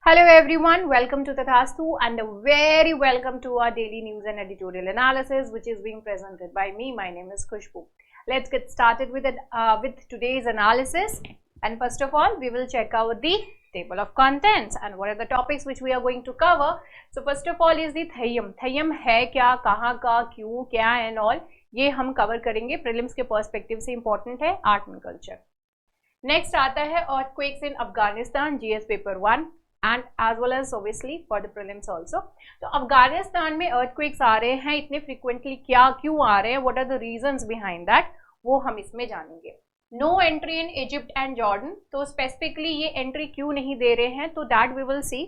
Hello everyone, welcome to Tathastu and a very welcome to our daily news and editorial analysis which is being presented by me. My name is Khushbu. Let's get started with today's analysis, and first of all we will check out the table of contents and what are the topics which we are going to cover. So first of all is the Thayyam. Thayyam है क्या, कहाँ का, क्यों, क्या and all, ये हम cover करेंगे. Prelims के पर्सपेक्टिव से इंपॉर्टेंट है, आर्ट एंड कल्चर. नेक्स्ट आता है earthquakes in Afghanistan, GS paper 1 and as well as obviously for the prelims also. तो अफगानिस्तान में earthquakes आ रहे हैं इतने frequently, क्या क्यों आ रहे हैं, what are the reasons behind that, वो हम इसमें जानेंगे. No entry in Egypt and Jordan, तो specifically ये entry क्यों नहीं दे रहे हैं, तो that we will see.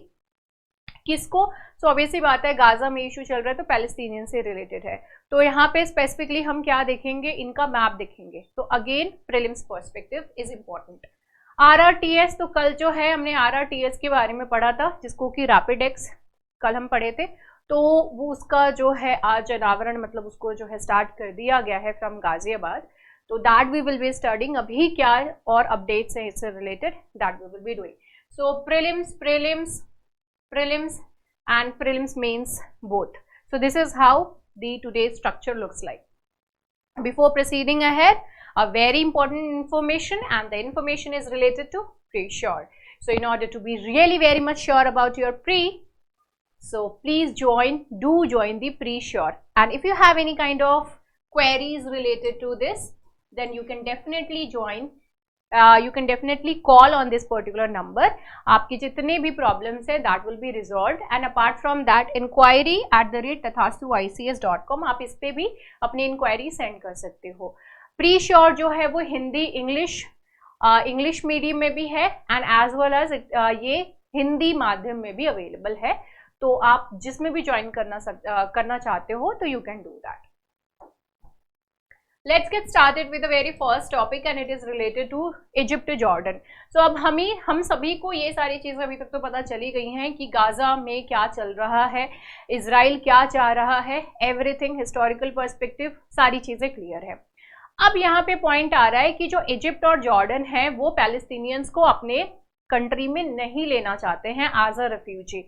किसको, so obviously बात है गाजा में इशू चल रहा है तो पैलेस्टीनियन से रिलेटेड है, तो यहाँ पे स्पेसिफिकली हम क्या देखेंगे, इनका मैप देखेंगे. तो again prelims perspective is important. RRTS, तो कल जो है हमने RRTS के बारे में पढ़ा था जिसको कि रैपिड एक्स कल हम पढ़े थे, तो वो उसका जो है आज अनावरण मतलब उसको जो है स्टार्ट कर दिया गया है फ्रॉम गाजियाबाद. तो that we will be studying. अभी क्या और अपडेट्स हैं इससे related, that we will be doing. So prelims and prelims mains both. So this is how the today structure looks like. Before proceeding ahead, a very important information, and the information is related to pre-sure. So in order to be really very much sure about your pre, so please do join the pre-sure. And if you have any kind of queries related to this, then you can definitely join. You can definitely call on this particular number. आपकी जितने भी problems है that will be resolved. And apart from that, inquiry@tathastuics.com, आप इस पे भी अपनी inquiry send कर सकते हो. प्री श्योर जो है वो हिंदी इंग्लिश मीडियम में भी है एंड एज वेल एज ये हिंदी माध्यम में भी अवेलेबल है. तो आप जिसमें भी ज्वाइन करना चाहते हो तो you can do that. Let's get started with the very first topic and it is related to Egypt Jordan. So अब हम सभी को ये सारी चीज़ें अभी तक तो पता चली गई हैं कि गाजा में क्या चल रहा है, इजराइल क्या चाह रहा है, एवरीथिंग हिस्टोरिकल पर्सपेक्टिव, सारी चीज़ें क्लियर है. अब यहाँ पे पॉइंट आ रहा है कि जो इजिप्ट और जॉर्डन है वो पैलेस्टीनियंस को अपने कंट्री में नहीं लेना चाहते हैं एज अ रेफ्यूजी.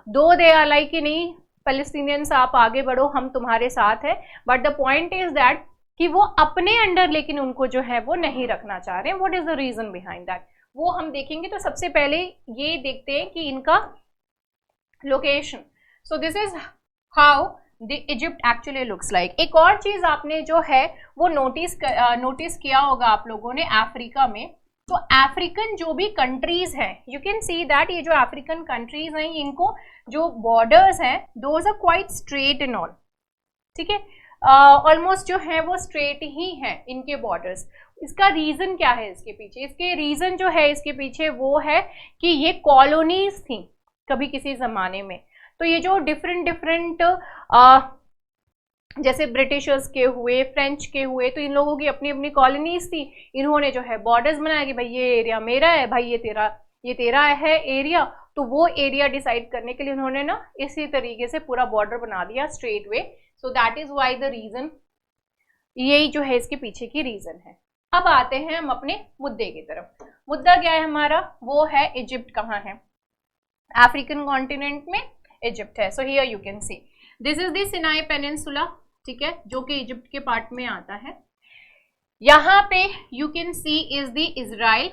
दो दे आर लाइक कि नहीं पैलेस्टीनियंस आप आगे बढ़ो, हम तुम्हारे साथ है, but the point is that कि वो अपने अंडर लेकिन उनको जो है वो नहीं रखना चाह रहे हैं. What is the reason behind that, वो हम देखेंगे. तो सबसे पहले ये देखते हैं कि इनका location. So this is how the Egypt actually looks like. एक और चीज आपने जो है वो नोटिस किया होगा आप लोगों ने अफ्रीका में. तो अफ्रीकन जो भी कंट्रीज हैं, यू कैन सी दैट ये जो अफ्रीकन कंट्रीज हैं इनको जो बॉर्डर्स हैं those are quite straight and all. ठीक है, ऑलमोस्ट जो है वो स्ट्रेट ही हैं इनके बॉर्डर्स. इसका रीजन क्या है इसके पीछे, इसके रीजन जो है इसके पीछे वो है कि ये कॉलोनीज थी कभी किसी जमाने में. तो ये जो डिफरेंट जैसे ब्रिटिशर्स के हुए, फ्रेंच के हुए, तो इन लोगों की अपनी अपनी कॉलोनीज थी. इन्होंने जो है बॉर्डर्स बनाया कि भाई ये एरिया मेरा है, भाई ये तेरा है एरिया. तो वो एरिया डिसाइड करने के लिए उन्होंने ना इसी तरीके से पूरा बॉर्डर बना दिया straight way. So that is why the reason, यही जो है इसके पीछे की रीजन है. अब आते हैं हम अपने मुद्दे की तरफ. मुद्दा क्या है हमारा, वो है इजिप्ट कहाँ है. अफ्रीकन कॉन्टिनेंट में इजिप्ट है. सो here you can see this is the Sinai peninsula, ठीक है, जो कि इजिप्ट के पार्ट में आता है. यहाँ पे you can C is the Israel,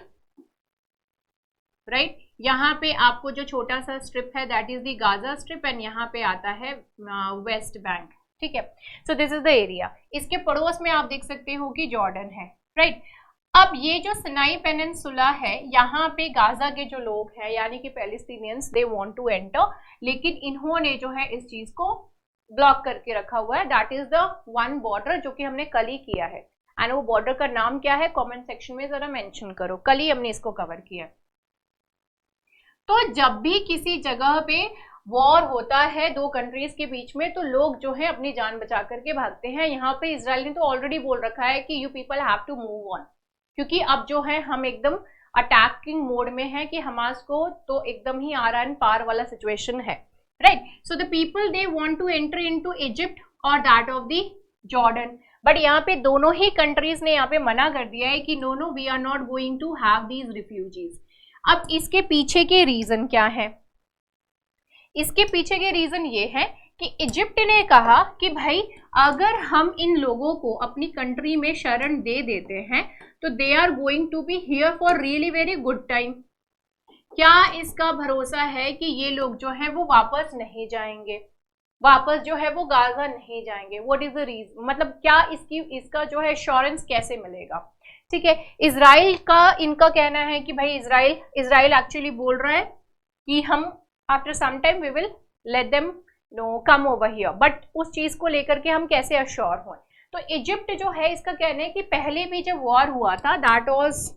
right. यहाँ पे आपको जो छोटा सा स्ट्रिप है that is the Gaza strip and यहाँ पे आता है वेस्ट बैंक. ठीक है, so this is the area. इसके पड़ोस में आप देख सकते हो कि जॉर्डन है, राइट. अब ये जो सिनाई पेनिनसुला है यहाँ पे गाजा के जो लोग हैं यानी कि Palestinians, they want to enter, लेकिन इन्होंने जो है इस चीज को ब्लॉक करके रखा हुआ है. That is the one border जो कि हमने कल ही किया है. एंड वो बॉर्डर का नाम क्या है कमेंट सेक्शन में जरा मेंशन करो. कल ही हमने इसको कवर किया. तो जब भी किसी जगह पे वॉर होता है दो कंट्रीज के बीच में तो लोग जो है अपनी जान बचा करके भागते हैं. यहाँ पे इजराइल ने तो ऑलरेडी बोल रखा है कि you people have to move on, क्योंकि अब जो है हम एकदम अटैकिंग मोड में है कि हमास को तो एकदम ही आर एंड पार वाला सिचुएशन है, right. So the people they want to enter into Egypt और that of the Jordan, but यहाँ पे दोनों ही कंट्रीज ने यहाँ पे मना कर दिया है कि no we are not going to have these refugees. अब इसके पीछे के रीजन क्या है, इसके पीछे के रीजन ये है कि इजिप्ट ने कहा कि भाई अगर हम इन लोगों को अपनी कंट्री में शरण दे देते हैं तो they are going to be here for really very good time. क्या इसका भरोसा है कि ये लोग जो है वो वापस नहीं जाएंगे, वापस जो है वो गाजा नहीं जाएंगे? व्हाट इज द रीजन, मतलब क्या इसका जो है एश्योरेंस कैसे मिलेगा? ठीक है, इजराइल का इनका कहना है कि भाई इजराइल एक्चुअली बोल रहा है कि हम after some time we will let them no come over here, but उस चीज को लेकर के हम कैसे अश्योर हों? तो इजिप्ट जो है इसका कहना है कि पहले भी जब वॉर हुआ था दैट वाज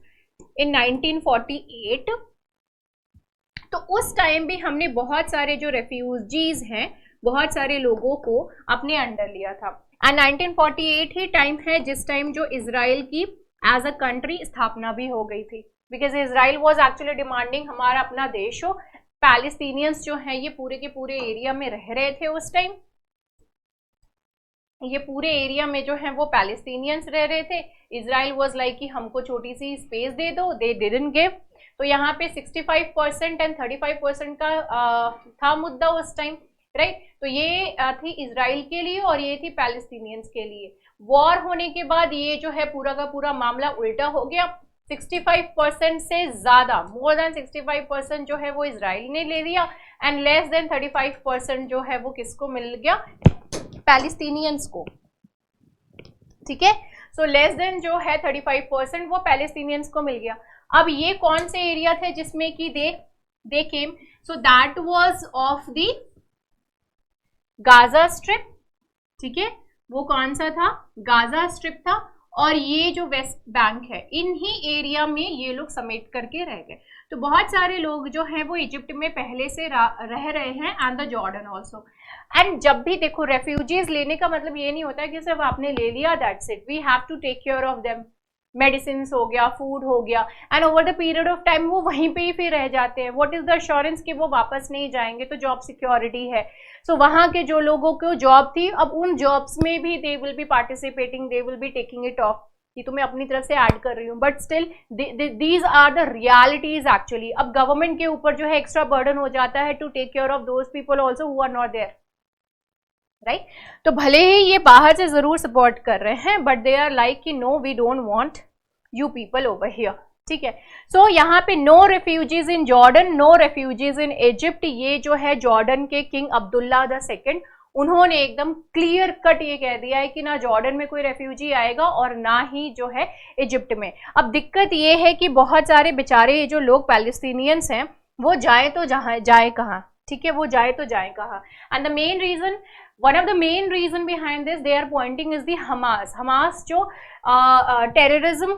इन 1948, तो उस टाइम भी हमने बहुत सारे जो रेफ्यूजीज हैं, बहुत सारे लोगों को अपने अंडर लिया था। एंड 1948 ही टाइम है जिस टाइम जो इजराइल की एज अ कंट्री स्थापना भी हो गई थी, because Israel was actually demanding हमारा अपना देश हो। पैलेस्टीनियंस जो है ये पूरे के पूरे एरिया में रह रहे थे उस टाइम, ये पूरे एरिया में जो है वो पैलेस्टीनियंस रह रहे थे। इजराइल वाज लाइक कि हमको छोटी सी स्पेस दे दो, दे डिडंट गिव। तो यहाँ पे 65% एंड 35% का था मुद्दा उस टाइम, राइट? तो ये थी इजराइल के लिए और ये थी पैलेस्टीनियंस के लिए। वॉर होने के बाद ये जो है पूरा का पूरा मामला उल्टा हो गया। 65% से ज्यादा, मोर देन 65% जो है वो इजराइल ने ले लिया एंड लेस देन 35% जो है वो किसको मिल गया? पैलेस्टीनियंस को। ठीक है, सो लेस देन जो है 35% वो पैलेस्टीनियंस को मिल गया। अब ये कौन से एरिया थे जिसमें कि they came? So that was of the Gaza strip. ठीक है, वो कौन सा था? गाजा स्ट्रिप था। और ये जो वेस्ट बैंक है, इन्हीं एरिया में ये लोग समेट करके रह गए। तो बहुत सारे लोग जो हैं वो इजिप्ट में पहले से रह रहे हैं and the Jordan also. And जब भी देखो रेफ्यूजीज लेने का मतलब ये नहीं होता है कि सिर्फ आपने ले लिया that's it, we have to take care of them. Medicine हो गया, फूड हो गया, and over the period of time वो वहीं पे ही फिर रह जाते हैं। व्हाट इज द एश्योरेंस कि वो वापस नहीं जाएंगे? तो जॉब सिक्योरिटी है। सो वहां के जो लोगों को जॉब थी, अब उन जॉब्स में भी they will be participating, they will be taking it off, कि तुम्हें अपनी तरफ से ऐड कर रही हूँ, but still these are the realities actually. अब गवर्नमेंट के ऊपर जो है एक्स्ट्रा बर्डन हो जाता है to take care of those people also who are not there, right? तो भले ही ये बाहर से जरूर सपोर्ट कर रहे हैं, बट दे आर लाइक कि no we don't want you people over here. ठीक है, सो यहाँ पे no refugees in Jordan, no refugees in Egypt. ये जो है जॉर्डन के किंग अब्दुल्ला II, उन्होंने एकदम क्लियर कट ये कह दिया है कि ना जॉर्डन में कोई रेफ्यूजी आएगा और ना ही जो है इजिप्ट में। अब दिक्कत ये है कि बहुत सारे बेचारे ये जो लोग पैलेस्टीनियंस हैं वो जाए तो जाए कहाँ? ठीक है, वो जाए तो जाए कहाँ? And the main reason, one of the main reason behind this they are pointing is the Hamas जो टेररिज्म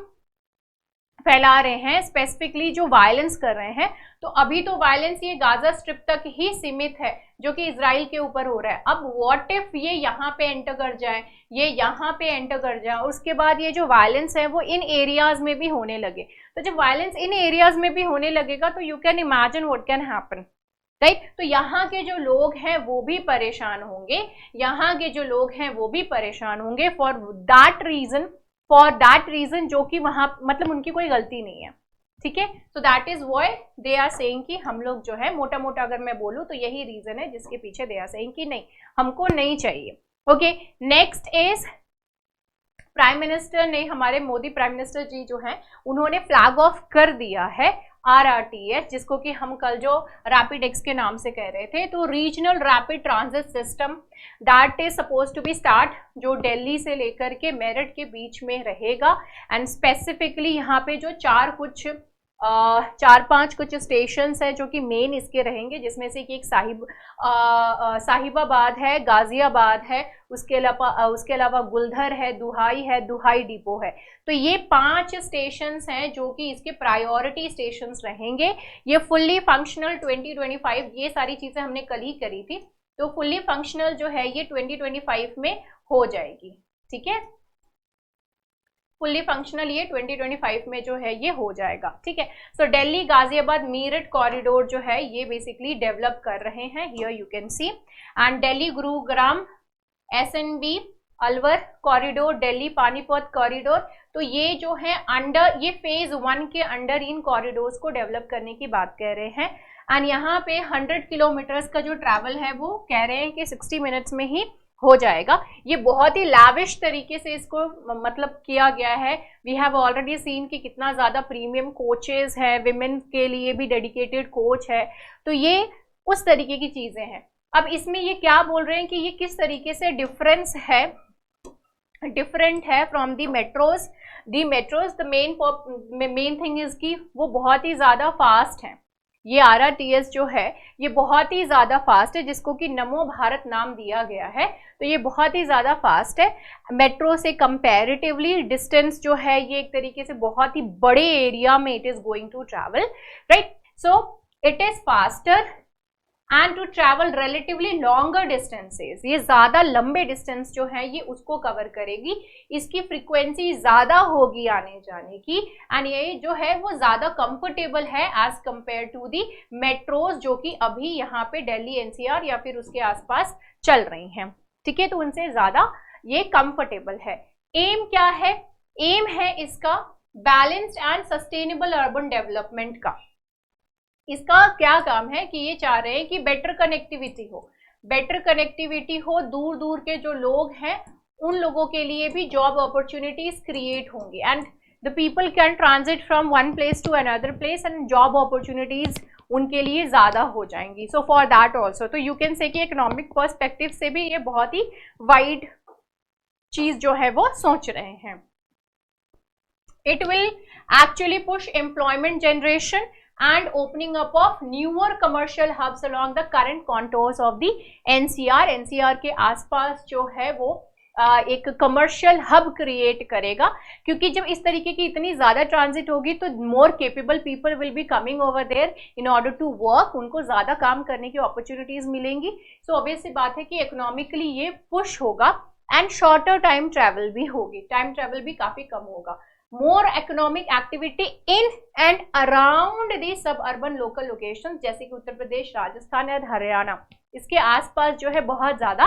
फैला रहे हैं, स्पेसिफिकली जो वायलेंस कर रहे हैं। तो अभी तो वायलेंस ये गाजा स्ट्रिप तक ही सीमित है जो कि इजराइल के ऊपर हो रहा है। अब व्हाट इफ ये यहाँ पे एंटर कर जाए, ये यहाँ पे एंटर कर जाए, और उसके बाद ये जो वायलेंस है वो इन एरियाज में भी होने लगे। तो जब वायलेंस इन एरियाज में भी होने लगेगा तो you can imagine what can happen, right? तो यहाँ के जो लोग हैं वो भी परेशान होंगे, यहाँ के जो लोग हैं वो भी परेशान होंगे फॉर दैट रीजन जो कि वहां मतलब उनकी कोई गलती नहीं है। ठीक है, so that is why they are saying कि हम लोग जो है मोटा मोटा अगर मैं बोलूं तो यही रीजन है जिसके पीछे दे आर सेइंग कि नहीं, हमको नहीं चाहिए। Okay, next is prime minister ने, हमारे मोदी प्राइम मिनिस्टर जी जो हैं उन्होंने फ्लैग ऑफ कर दिया है RRTS, जिसको कि हम कल जो रैपिड एक्स के नाम से कह रहे थे। तो regional rapid transit system that is suppose to be start, जो दिल्ली से लेकर के मेरठ के बीच में रहेगा। एंड स्पेसिफिकली यहाँ पे जो चार पांच कुछ स्टेशंस है जो कि मेन इसके रहेंगे, जिसमें से कि एक साहिबाबाद है, गाजियाबाद है, उसके अलावा गुलधर है, दुहाई डिपो है। तो ये 5 स्टेशंस हैं जो कि इसके प्रायोरिटी स्टेशंस रहेंगे। ये फुल्ली फंक्शनल 2025, ये सारी चीजें हमने कल ही करी थी, तो फुल्ली फंक्शनल जो है ये 2025 में हो जाएगी। ठीक है, फुल्ली फंक्शनल ये 2025 में जो है ये हो जाएगा। ठीक है, सो दिल्ली गाजियाबाद मीरठ कॉरिडोर जो है ये बेसिकली डेवलप कर रहे हैं, here you can C. And Delhi Gurugram SNB Alwar corridor, Delhi Panipat corridor, तो ये जो है अंडर, ये फेज 1 के अंडर इन कॉरिडोर्स को डेवलप करने की बात कह रहे हैं। एंड यहाँ पे 100 किलोमीटर्स का जो ट्रैवल है वो कह रहे हैं कि 60 मिनट्स में ही हो जाएगा। ये बहुत ही लाविश तरीके से इसको मतलब किया गया है। वी हैव ऑलरेडी सीन कि कितना ज़्यादा प्रीमियम कोचेस है, विमेन के लिए भी डेडिकेटेड कोच है, तो ये उस तरीके की चीज़ें हैं। अब इसमें ये क्या बोल रहे हैं कि ये किस तरीके से डिफरेंट है from the metros. The main thing is कि वो बहुत ही ज़्यादा फास्ट है। ये RRTS जो है ये बहुत ही ज़्यादा फास्ट है, जिसको कि नमो भारत नाम दिया गया है, तो ये बहुत ही ज़्यादा फास्ट है। मेट्रो से कंपैरेटिवली डिस्टेंस जो है ये एक तरीके से बहुत ही बड़े एरिया में it is going to travel, right. So it is faster and to travel relatively longer distances. ये ज़्यादा लंबे डिस्टेंस जो है ये उसको कवर करेगी। इसकी फ्रीक्वेंसी ज़्यादा होगी आने जाने की, एंड ये जो है वो ज़्यादा कंफर्टेबल है as compare to the metros जो कि अभी यहाँ पे दिल्ली NCR या फिर उसके आसपास चल रही हैं, ठीक है। तो उनसे ज़्यादा ये कंफर्टेबल है। एम क्या है? एम है इसका balanced and sustainable urban development का। इसका क्या काम है कि ये चाह रहे हैं कि बेटर कनेक्टिविटी हो, दूर दूर के जो लोग हैं उन लोगों के लिए भी जॉब अपॉर्चुनिटीज क्रिएट होंगी, and the people can transit from one place to another place, and job opportunities उनके लिए ज़्यादा हो जाएंगी। सो फॉर दैट ऑल्सो, तो यू कैन से कि इकोनॉमिक पर्सपेक्टिव से भी ये बहुत ही वाइड चीज़ जो है वो सोच रहे हैं। It will actually push employment generation and opening up of newer commercial hubs along the current contours of the NCR। NCR के आसपास जो है वो एक कमर्शियल हब क्रिएट करेगा, क्योंकि जब इस तरीके की इतनी ज़्यादा ट्रांजिट होगी तो more capable people will be coming over there in order to work. उनको ज़्यादा काम करने की अपॉर्चुनिटीज़ मिलेंगी। सो ऑब्वियस सी बात है कि इकोनॉमिकली ये पुश होगा, एंड शॉर्टर टाइम ट्रैवल भी होगी, टाइम ट्रैवल भी काफ़ी कम होगा। More economic activity in and around the suburban local location, जैसे कि उत्तर प्रदेश, राजस्थान और हरियाणा, इसके आसपास जो है बहुत ज़्यादा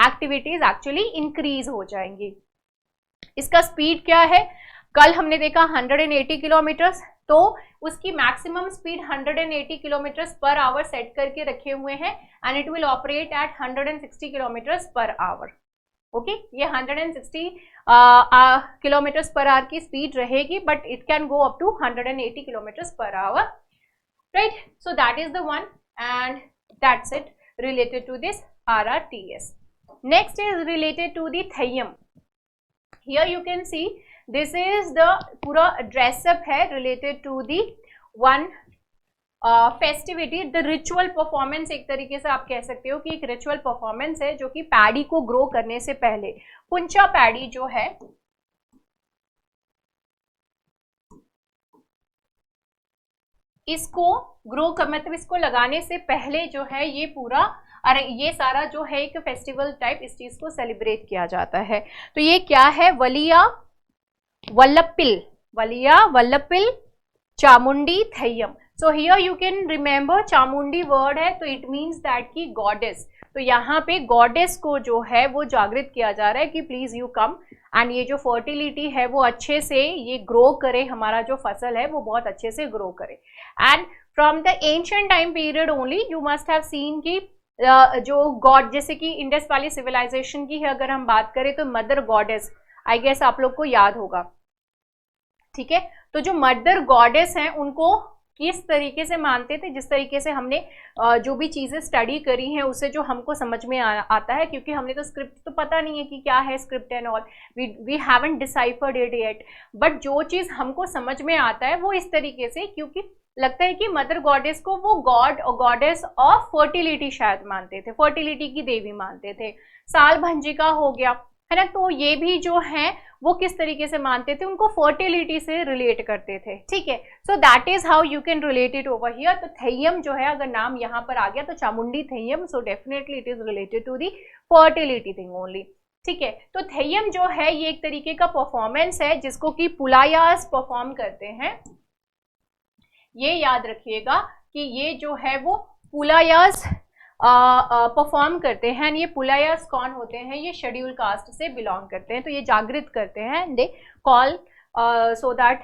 एक्टिविटीज एक्चुअली इंक्रीज हो जाएंगी। इसका स्पीड क्या है? कल हमने देखा 180 किलोमीटर्स, तो उसकी maximum speed 180 kilometres per hour set करके रखे हुए हैं, and it will operate at 160 kilometres per hour. Okay, ये 160 किलोमीटर्स पर आवर की स्पीड रहेगी, but it can go up to 180 kilometres per hour, right. So that is the one, and that's it related to this RRTS. Next is related to the Theyyam. Here you can see this is the पूरा dress up है related to the one festivity, the ritual performance. एक तरीके से आप कह सकते हो कि एक रिचुअल परफॉर्मेंस है जो कि पैडी को ग्रो करने से पहले, पुंचा पैडी जो है इसको ग्रो कर मतलब इसको लगाने से पहले जो है ये पूरा, अरे ये सारा जो है एक फेस्टिवल टाइप इस चीज को सेलिब्रेट किया जाता है। तो ये क्या है? Valiya Vallapil Chamundi Theyyam. So here you can remember Chamundi word है, तो इट मीन्स दैट की गॉडेस। तो यहाँ पे गॉडेस को जो है वो जागृत किया जा रहा है कि प्लीज यू कम, एंड ये जो फर्टिलिटी है वो अच्छे से ये ग्रो करे, हमारा जो फसल है वो बहुत अच्छे से ग्रो करे। And from the ancient time period only you must have seen की जो गॉड, जैसे कि इंडस वाली सिविलाइजेशन की है अगर हम बात करें तो मदर गॉडेस, आई गेस आप लोग को याद होगा, ठीक है। तो जो मदर गॉडेस हैं उनको किस तरीके से मानते थे, जिस तरीके से हमने जो भी चीज़ें स्टडी करी हैं उससे जो हमको समझ में आता है, क्योंकि हमने तो स्क्रिप्ट तो पता नहीं है कि क्या है script and all, we haven't deciphered it yet, but जो चीज़ हमको समझ में आता है वो इस तरीके से, क्योंकि लगता है कि मदर गॉडेस को वो गॉड और गॉडेस ऑफ फर्टिलिटी शायद मानते थे, फर्टिलिटी की देवी मानते थे। साल भंजिका हो गया है ना, तो ये भी जो है वो किस तरीके से मानते थे, उनको फर्टिलिटी से रिलेट करते थे, ठीक है। So that is how you can relate it over here. तो थैयम जो है अगर नाम यहाँ पर आ गया तो Chamundi Theyyam, so definitely it is related to the fertility thing only, ठीक है। तो थैयम जो है ये एक तरीके का परफॉर्मेंस है जिसको कि पुलायास परफॉर्म करते हैं। ये याद रखिएगा कि ये जो है वो पुलायास परफॉर्म करते हैं। ये पुलायास कौन होते हैं? ये शेड्यूल कास्ट से बिलोंग करते हैं, तो ये जागृत करते हैं, दे कॉल सो दैट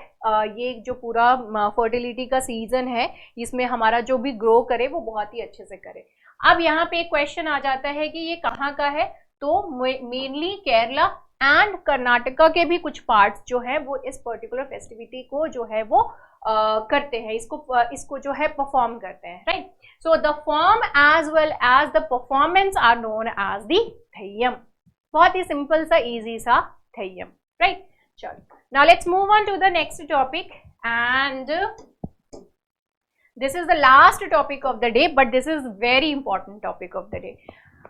ये जो पूरा फर्टिलिटी का सीजन है इसमें हमारा जो भी ग्रो करे वो बहुत ही अच्छे से करे। अब यहाँ पे एक क्वेश्चन आ जाता है कि ये कहाँ का है, तो मेनली केरला एंड कर्नाटका के भी कुछ पार्ट्स जो है वो इस पर्टिकुलर फेस्टिविटी को जो है वो करते हैं, इसको जो है परफॉर्म करते हैं, right. So the form as well as the performance are known as the Theyyam. बहुत ही सिंपल सा इजी सा थेय्यम, राइट। चलो, now let's move on to the next topic and this is the last topic of the day, but this is very important topic of the day.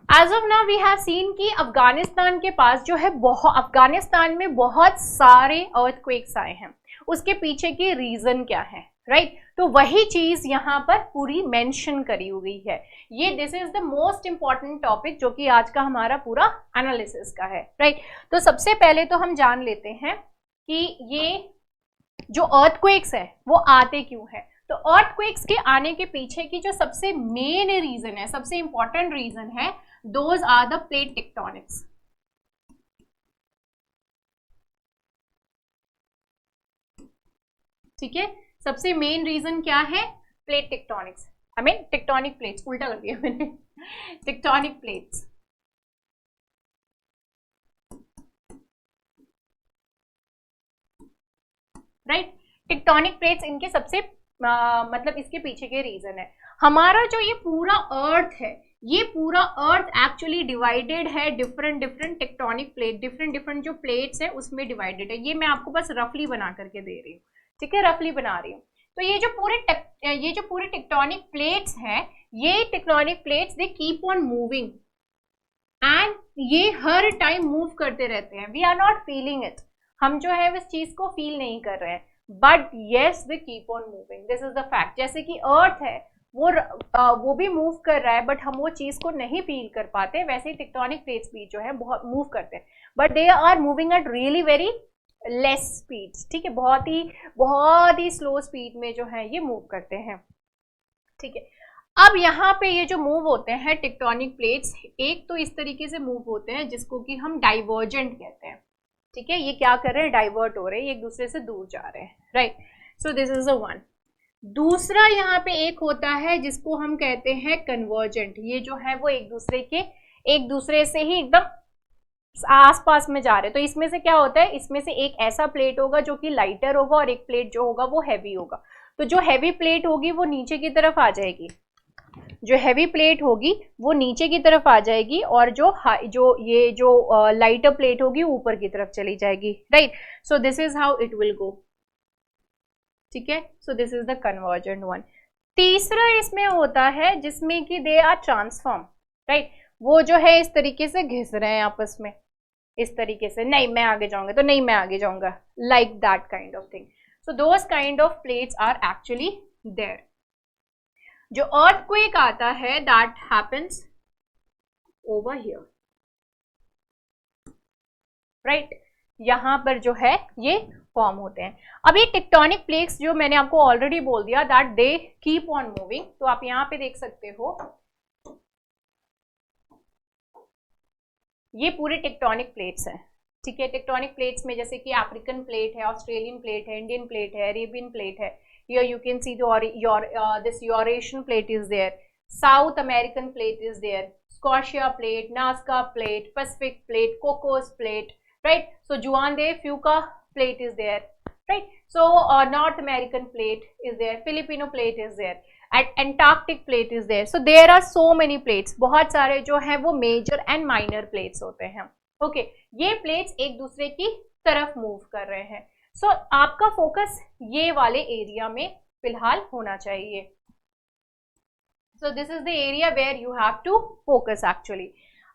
As of now we have seen कि अफगानिस्तान के पास जो है अफगानिस्तान में बहुत सारे earthquakes आए हैं, उसके पीछे की रीजन क्या है, राइट। तो वही चीज यहाँ पर पूरी मेंशन करी हुई है। ये this is the most important topic जो कि आज का हमारा पूरा एनालिसिस का है, राइट। तो सबसे पहले तो हम जान लेते हैं कि ये जो अर्थक्वेक्स है वो आते क्यों है। तो अर्थक्वेक्स के आने के पीछे की जो सबसे मेन रीजन है, सबसे इंपॉर्टेंट रीजन है, those are the plate tectonics. ठीक है, सबसे मेन रीजन क्या है, plate tectonics. I mean tectonic plates, उल्टा कर दिया मैंने tectonic plates, right. Tectonic plates इनके सबसे मतलब इसके पीछे के रीजन है। हमारा जो ये पूरा अर्थ है, ये पूरा अर्थ एक्चुअली डिवाइडेड है डिफरेंट टेक्टोनिक प्लेट, डिफरेंट जो प्लेट्स है उसमें डिवाइडेड है। ये मैं आपको बस रफली बना करके दे रही हूँ, ठीक है, रफली बना रही हूँ। तो ये जो पूरे टेक्टोनिक प्लेट्स हैं, ये tectonic plates they keep on moving and ये हर टाइम मूव करते रहते हैं। We are not feeling it, हम जो है इस चीज को फील नहीं कर रहे हैं, but yes they keep on moving, this is the fact. जैसे कि अर्थ है वो भी मूव कर रहा है बट हम वो चीज को नहीं फील कर पाते, वैसे ही टेक्टोनिक प्लेट्स भी जो है बहुत मूव करते हैं, but they are moving at really very less speed, ठीक है, बहुत ही स्लो स्पीड में जो है ये मूव करते हैं, ठीक है। अब यहाँ पे ये जो मूव होते हैं टेक्टोनिक प्लेट्स, एक तो इस तरीके से मूव होते हैं जिसको कि हम डाइवर्जेंट कहते हैं, ठीक है। ये क्या कर रहे हैं, डाइवर्ट हो रहे हैं, एक दूसरे से दूर जा रहे हैं, right. So this is the one. दूसरा यहाँ पे एक होता है जिसको हम कहते हैं कन्वर्जेंट। ये जो है वो एक दूसरे से ही एकदम आसपास में जा रहे हैं। तो इसमें से क्या होता है, इसमें से एक ऐसा प्लेट होगा जो कि लाइटर होगा और एक प्लेट जो होगा वो हैवी होगा। तो जो हैवी प्लेट होगी वो नीचे की तरफ आ जाएगी, जो हैवी प्लेट होगी वो नीचे की तरफ आ जाएगी और जो लाइटर प्लेट होगी ऊपर की तरफ चली जाएगी, right. So this is how it will go, ठीक है। So this is the convergent one. तीसरा इसमें होता है जिसमें कि दे आर ट्रांसफॉर्म, राइट। वो जो है इस तरीके से घिस रहे हैं आपस में, इस तरीके से, नहीं मैं आगे जाऊंगा तो नहीं मैं आगे जाऊंगा, like that kind of thing. So those kind of plates are actually there. जो अर्थक्वेक आता है that happens over here, right, यहां पर जो है ये फॉर्म होते हैं। अब ये टेक्टोनिक प्लेट्स जो मैंने आपको ऑलरेडी बोल दिया that they keep on moving, तो आप यहां पे देख सकते हो ये पूरे टेक्टोनिक प्लेट्स हैं, ठीक है। टेक्टोनिक प्लेट्स में जैसे कि अफ्रीकन प्लेट है, ऑस्ट्रेलियन प्लेट है, इंडियन प्लेट है, अरेबियन प्लेट है। Here you can see this Eurasian plate is there, South American plate is there, Scotia plate, Nazca plate, Pacific plate, Cocos plate, right? So Juan de Fuca plate is there, right? So North American plate is there, Filipino plate is there, and Antarctic plate is there. So there are so many plates. बहुत सारे जो है वो major and minor plates होते हैं, okay? ये plates एक दूसरे की तरफ मूव कर रहे हैं। सो आपका फोकस ये वाले एरिया में फिलहाल होना चाहिए। So this is the area where you have to focus actually.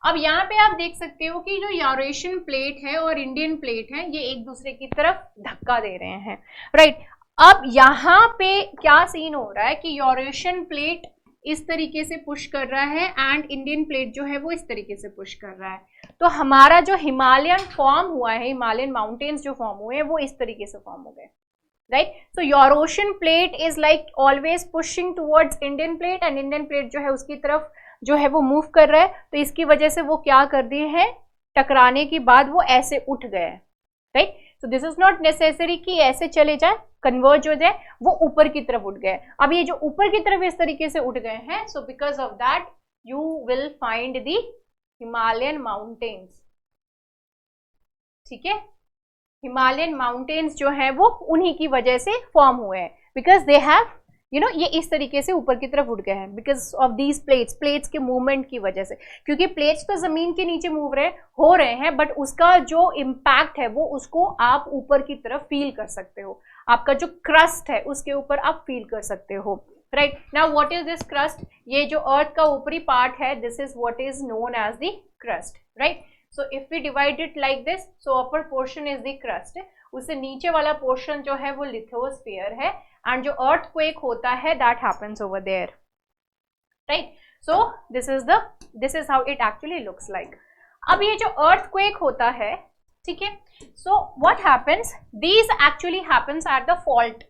अब यहाँ पे आप देख सकते हो कि जो यूरेशियन प्लेट है और इंडियन प्लेट है ये एक दूसरे की तरफ धक्का दे रहे हैं, राइट। अब यहाँ पे क्या सीन हो रहा है कि यूरेशियन प्लेट इस तरीके से पुश कर रहा है एंड इंडियन प्लेट जो है वो इस तरीके से पुश कर रहा है। तो हमारा जो हिमालयन फॉर्म हुआ है, हिमालयन माउंटेन्स जो फॉर्म हुए हैं वो इस तरीके से फॉर्म हो गए, right. So Eurasian plate is like always pushing towards Indian plate and Indian plate जो है उसकी तरफ जो है वो मूव कर रहा है। तो इसकी वजह से वो क्या कर दिए हैं, टकराने के बाद वो ऐसे उठ गए, right. So this is not necessary कि ऐसे चले जाए, कन्वर्ज हो जाए, वो ऊपर की तरफ उठ गए। अब ये जो ऊपर की तरफ इस तरीके से उठ गए हैं, so because of that you will find the Himalayan mountains. ठीक है, हिमालयन माउंटेन्स जो है वो उन्हीं की वजह से फॉर्म हुए हैं, बिकॉज दे हैव ये इस तरीके से ऊपर की तरफ उठ गए हैं बिकॉज ऑफ दीज प्लेट्स के मूवमेंट की वजह से। क्योंकि प्लेट्स तो जमीन के नीचे मूव हो रहे हैं, बट उसका जो इम्पैक्ट है वो उसको आप ऊपर की तरफ फील कर सकते हो, आपका जो क्रस्ट है उसके ऊपर आप फील कर सकते हो। Right, now what is this crust? ये जो अर्थ का ऊपरी पार्ट है, this is what is known as the crust. Right, so if we divide it like this, so upper portion is the crust, उससे नीचे वाला पोर्शन जो है वो लिथोस्फीयर है, एंड जो अर्थक्वेक होता है that happens over there. Right, so this is how it actually looks like. अब ये जो अर्थक्वेक होता है, ठीक है, so what happens, these actually happens at the fault,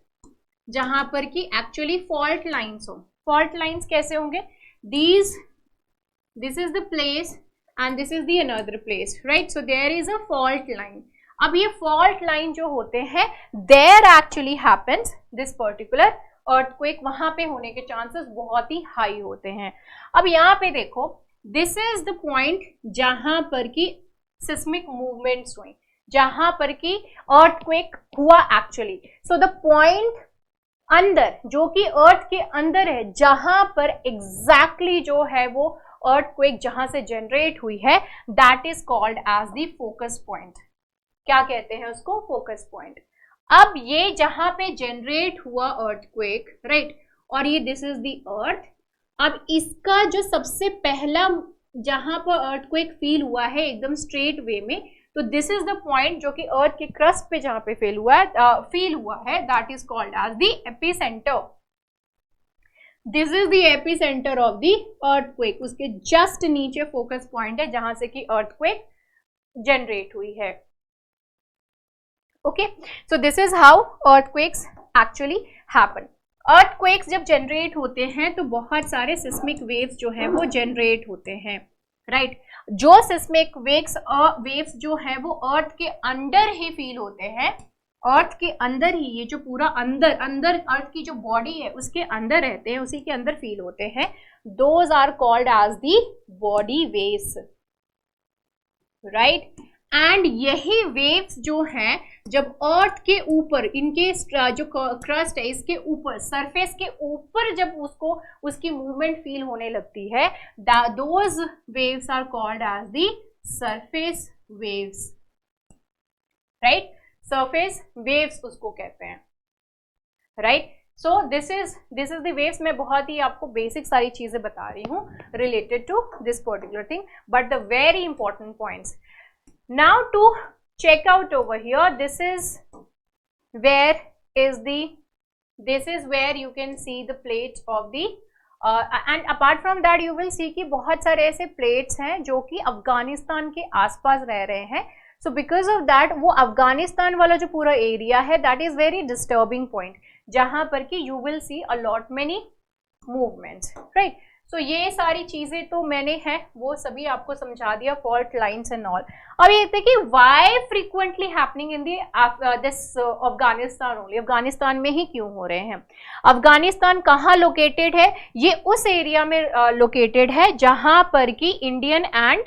जहां पर कि एक्चुअली फॉल्ट लाइन्स हो। फॉल्ट लाइन्स कैसे होंगे? This is the place and this is the another place, right? So there is a fault line. अब ये fault line जो होते हैं, there actually happens this particular earthquake, वहां पे होने के chances बहुत ही high होते हैं। अब यहाँ पे देखो, this is the point जहां पर कि seismic movements हुई, जहां पर कि earthquake हुआ actually। So the point अंदर, जो कि अर्थ के अंदर है, जहां पर exactly जो है वो अर्थक्वेक जहां से जनरेट हुई है, that is called as the focus point. क्या कहते हैं उसको? Focus point. अब ये जहां पे जनरेट हुआ अर्थक्वेक, राइट, और ये दिस इज द अर्थ, अब इसका जो सबसे पहला जहां पर अर्थक्वेक फील हुआ है एकदम स्ट्रेट वे में, तो दिस इज द पॉइंट जो कि अर्थ के क्रस्ट पे जहां पे फील हुआ है, that is called as the epicentre. This is the epicentre of the earthquake, उसके जस्ट नीचे फोकस पॉइंट है जहां से कि अर्थक्वेक जनरेट हुई है। Okay, so this is how earthquakes actually happen. Earthquakes जब जनरेट होते हैं तो बहुत सारे सिस्मिक वेव्स जो है वो जनरेट होते हैं। राइट, जो सिस्मिक वेव्स जो है वो अर्थ के अंदर ही फील होते हैं, अर्थ के अंदर ही, ये जो पूरा अंदर अर्थ की जो बॉडी है उसके अंदर रहते हैं, उसी के अंदर फील होते हैं। Those are called as the body waves. Right, and यही वेव्स जो हैं जब अर्थ के ऊपर, इनके जो क्रस्ट है इसके ऊपर, सरफेस के ऊपर जब उसकी मूवमेंट फील होने लगती है, those waves are called as the surface waves. Right, surface waves उसको कहते हैं। Right, so this is the waves. मैं बहुत ही आपको बेसिक सारी चीजें बता रही हूँ related to this particular thing, but the very important points now to check out over here. This is where you can see the plates of the and apart from that you will see कि बहुत सारे ऐसे plates हैं जो कि अफगानिस्तान के आसपास रह रहे हैं। So because of that वो अफगानिस्तान वाला जो पूरा एरिया है that is very disturbing point, जहाँ पर कि you will see a lot many movements, right? So ये सारी चीजें तो मैंने हैं वो सभी आपको समझा दिया, फॉल्ट लाइन्स एंड ऑल। अब ये देखिए why frequently happening in this Afghanistan only, Afghanistan में ही क्यों हो रहे हैं? अफगानिस्तान कहाँ लोकेटेड है? ये उस एरिया में लोकेटेड है जहां पर कि इंडियन एंड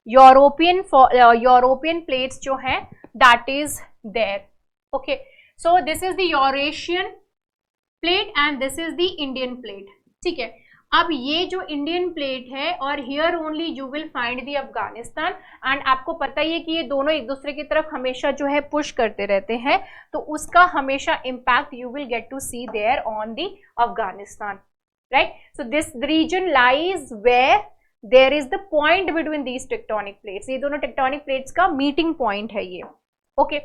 यूरोपियन प्लेट्स जो हैं that is there. Okay, so this is the Eurasian plate and this is the Indian plate. ठीक है, अब ये जो इंडियन प्लेट है और here only you will find the Afghanistan, and आपको पता ही है कि ये दोनों एक दूसरे की तरफ हमेशा जो है पुश करते रहते हैं, तो उसका हमेशा impact you will get to see there on the Afghanistan. Right, so this region lies where there is the point between these tectonic plates, ये दोनों टेक्टोनिक प्लेट्स का मीटिंग पॉइंट है ये। ओके,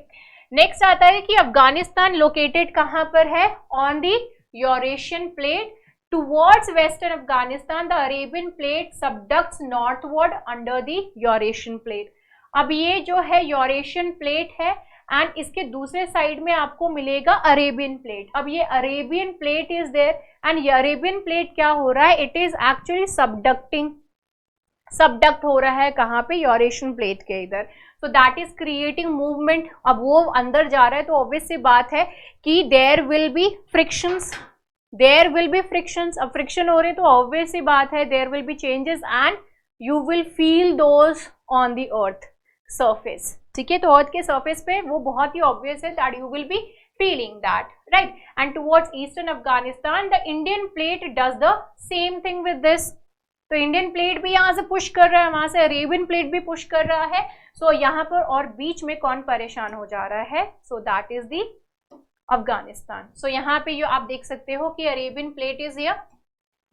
नेक्स्ट आता है कि अफगानिस्तान लोकेटेड कहाँ पर है? On the Eurasian plate. Towards western Afghanistan, the Arabian plate subducts northward under the Eurasian plate. अब ये जो है यूरेशियन प्लेट है एंड इसके दूसरे साइड में आपको मिलेगा अरेबियन प्लेट। अब ये Arabian plate is there and Arabian plate क्या हो रहा है? It is actually subducting. Subduct हो रहा है कहाँ पे, यूरेशियन प्लेट के इधर, so that is creating movement. अब वो अंदर जा रहा है तो ऑब्वियस सी बात है कि there will be frictions, there will be frictions. अब फ्रिक्शन हो रहे तो ऑब्वियस सी बात है there will be changes and you will feel those on the earth surface, ठीक है। तो अर्थ के सरफेस पे वो बहुत ही ऑब्वियस है that you will be feeling that, right? And towards eastern Afghanistan the Indian plate does the same thing with this. तो इंडियन प्लेट भी यहाँ से पुश कर रहा है, वहां से अरेबियन प्लेट भी पुश कर रहा है। सो यहाँ पर और बीच में कौन परेशान हो जा रहा है, so that is the Afghanistan. So यहाँ पे जो आप देख सकते हो कि Arabian plate is here,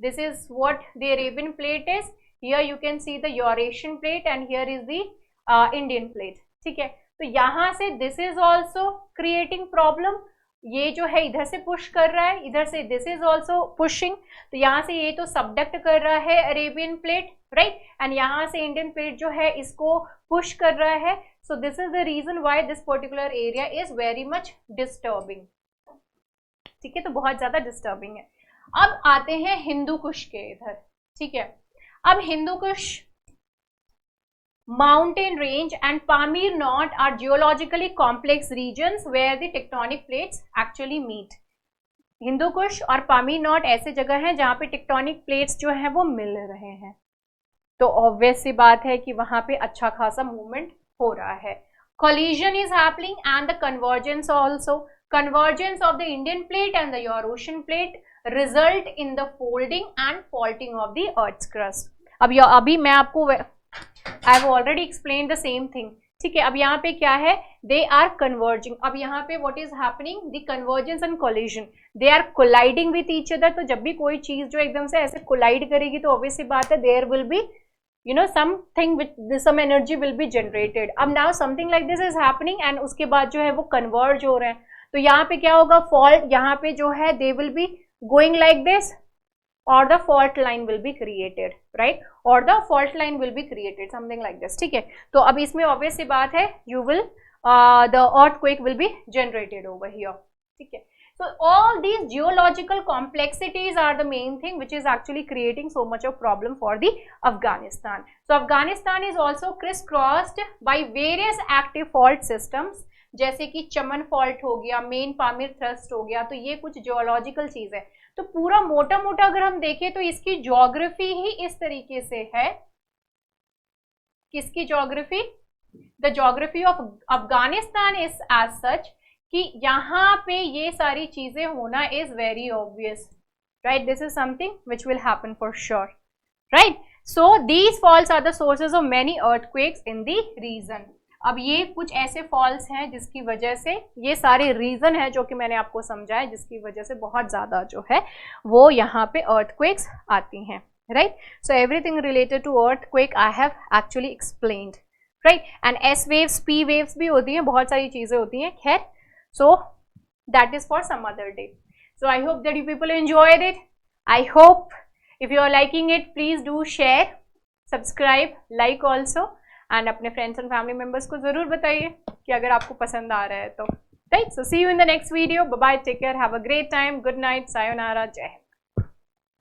this is what the Arabian plate is, here you can see the Eurasian plate and here is the Indian plate, ठीक है। तो यहाँ से this is also creating problem, ये जो है इधर से पुश कर रहा है, इधर से दिस इज ऑल्सो पुशिंग, तो यहाँ से ये तो सबडक्ट कर रहा है अरेबियन प्लेट, राइट, एंड यहाँ से इंडियन प्लेट जो है इसको पुश कर रहा है। So this is the reason why this particular area is very much disturbing, ठीक है, तो बहुत ज्यादा डिस्टर्बिंग है। अब आते हैं हिंदू कुश के इधर, ठीक है। अब Hindu Kush, mountain range and Pamir Knot are geologically complex regions where the tectonic plates actually meet. Hindu Kush और पामीर नॉट ऐसे जगह हैं जहां पे टेक्टोनिक प्लेट्स जो है वो मिल रहे हैं, तो ऑब्वियस सी बात है कि वहां पे अच्छा खासा मूवमेंट हो रहा है। Collision is happening and the convergence also. Convergence of the Indian plate and the Eurasian plate result in the folding and faulting of the Earth's crust. अभी मैं आपको I have already explained the same thing, ठीक है। अब यहाँ पे क्या है, they are converging। अब यहाँ पे what is happening, the convergence and collision, they are colliding with each other। तो जब भी कोई चीज जो एकदम से ऐसे कोलाइड करेगी तो ऑब्वियस सी बात है there will be something with some energy will be generated। अब now something like this is happening and उसके बाद जो है वो converge हो रहे हैं, तो यहाँ पे क्या होगा, fault यहाँ पे जो है they will be going like this or the fault line will be created, right, or the fault line will be created, something like this, ठीक है। तो अब इसमें obvious सी बात है you will the earthquake will be generated over here, ठीक है। So all these geological complexities are the main thing which is actually creating so much of problem for the Afghanistan. So Afghanistan is also crisscrossed by various active fault systems, जैसे कि चमन fault हो गया, main Pamir thrust हो गया, तो ये कुछ geological चीज है। तो पूरा मोटा मोटा अगर हम देखें तो इसकी ज्योग्राफी ही इस तरीके से है, किसकी geography, the geography of Afghanistan is as such कि यहाँ पे ये सारी चीजें होना is very obvious, right, this is something which will happen for sure, right. So these faults are the sources of many earthquakes in the region. अब ये कुछ ऐसे फॉल्स हैं जिसकी वजह से, ये सारे रीजन है जो कि मैंने आपको समझाया, जिसकी वजह से बहुत ज्यादा जो है वो यहाँ पे अर्थक्वेक्स आती हैं, right. So everything related to earthquake I have actually explained, right, and S waves, P waves भी होती हैं, बहुत सारी चीजें होती हैं, खैर, so that is for some other day. So I hope that you people enjoyed it, I hope if you are liking it please do share, subscribe, like also, and अपने फ्रेंड्स एंड फैमिली मेंबर्स को जरूर बताइए कि अगर आपको पसंद आ रहा है तो, right. So see you in the next video, bye bye, take care, have a great time, good night, sayonara, जय हिंद।